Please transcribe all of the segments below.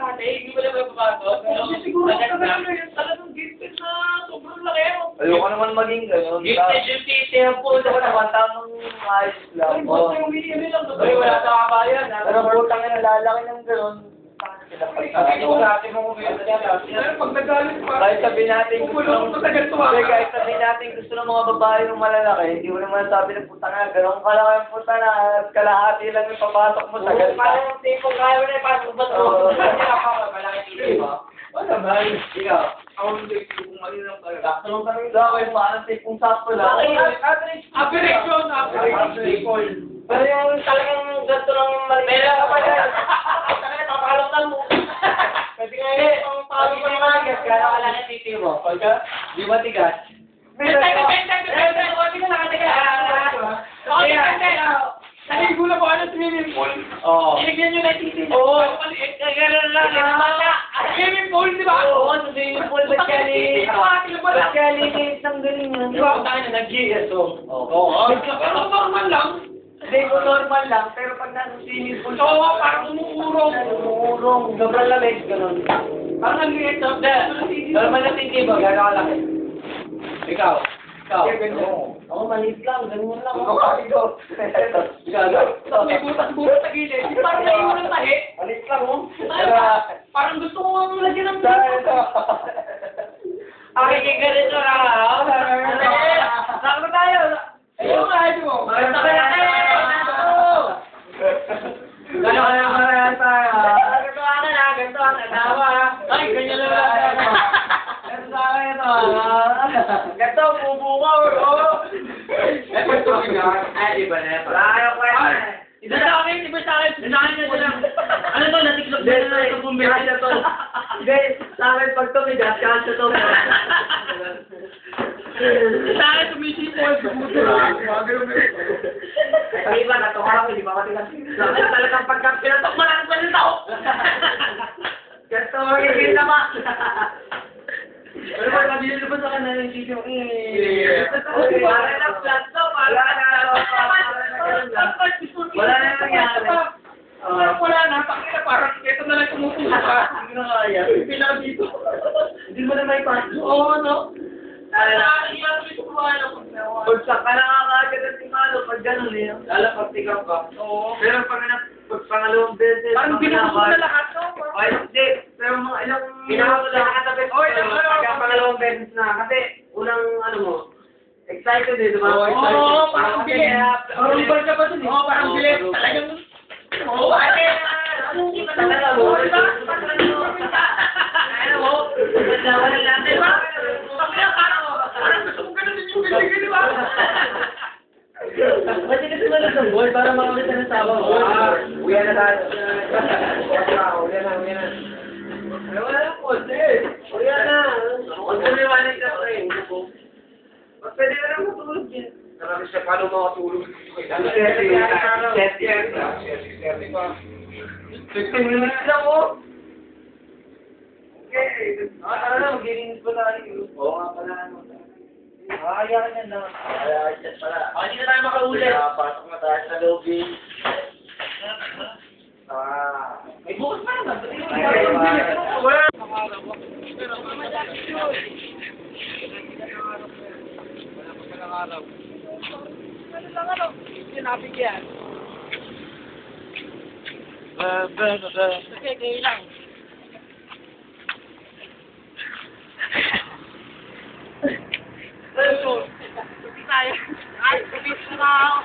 kalahati, hindi mo lang mababago. Siguro talagang gifted na sobrang laki. Ayoko naman maging gano'n. Gifted yung titi po. Ito ko naman, tamang ayos lang. Ay, basta yung mili lang. Ay, wala sa kabayan. Pero putang ina, lalaki ng gano'n. Sabi ko sa atin mo kung pag nagalit pa. Kahit sabihin natin gusto ng... Kahit sabihin natin gusto ng mga babae ng malalaki, hindi mo naman sabi ng puta na, gano'ng kalaki ang puta na, kalahati lang yung papasok mo sa ganito. Parang tipong kaya mo na ipasok ba ito? Hindi ako malaki titi mo. Wala ba? Ikaw. Ako hindi kung mali lang talaga. Sakto lang kami sa akin, parang tipong sakto lang. Average yun. Average. Pero yung talagang ganito lang yung mali. Pero kapag papakalotan mo. Kasi ngayon, pag hindi mo magas, kaya kalaki titi mo. Pagka, di matigas. Naligo na po ano swimming pool. Oo. Inigyan nyo na yung titi. Oo. Gano'n lang. Swimming pool, di ba? Oo, sa swimming pool, ba't kaya linis? Ba't kaya linis ng ganyan? Di ba? Tayo na nag-GS. Oo. Pero normal lang. Hindi ko normal lang, pero pag nasa swimming pool, Oo, parang umuurong. umuurong, sobrang lamig, gano'n. Parang ang liit na. Normal na titi ba? Gano'n kalaki? Ikaw. Ikaw. Ako, maliit lang, ganyan lang. Ako, ito. Ikaw, May butas-butas sa gilid. Di parang naiwan ng tahi. maliit lang, oh. Parang gusto ko nga lagyan ng Ganito lang, ah. Saan ba tayo? Ayun nga, ayun mo. Ganito ka na tayo. Ganito ka na, ganito ang nagawa. Ay, ganyan lang lang. Ganito sa akin ito, ah. Ganito, bubuka, oh. Ay, iba na. Ayaw ko yan. Isa sa akin, iba sa akin. Sa akin na sila. Ano to, natiklop na na ito bumili. Kasya to. Hindi, sa akin pag tumigas, kasya to. Sa akin, tumisipol. Hindi ba, natukarang, hindi ba matigas? Sa akin talagang pagka pinatok mo lang pa nito. Ganito, hindi na ba? Pero pag nabili na ba sa kanila yung sisyo? Para na flat to, para na. Wala na nangyari. Wala na, pakita parang ito na lang tumutulo ka. Hindi na kaya. Pila dito. Hindi mo na may pass. Oo, no? Pagsak ka na kakagad at tingalo, pag gano'n eh. Lalo pag tigap ka. Oo. Pero pag pangalawang beses, Parang binubog na lahat, no? ay, hindi. Pero mga ilang... Pinakatabi. Oh, pagka pangalawang beses na. Kasi, unang, ano mo, excited eh, diba? Oo, parang bilis. Parang Parang ka ba dun? Oo, parang bilis. Talagang... Oo, ate. Hindi pa talaga mo. Diba? Ano mo? Wala natin. Diba? Parang gusto mo ganun din yung bilis, di ba? Kasi kasi wala sa boy, para makawit na sa abang. Uwi na tayo. Uwi na. Wala na po, sir. Uwi na. Huwag mo liwanag ka pa rin. Pwede ka na matulog yan. Marami siya paano makatulog. 15 minutes lang, oh. Okay. Mag-iinis pa tayo. Oo nga pala. Kakayakan yan naman. Kakayakan yan pala. Hindi na tayo makaulit. Pasok na tayo sa lobby. May bukas pa naman. Wala. Okay, lang. Tayo. Ay, kubis na ako.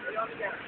Hello.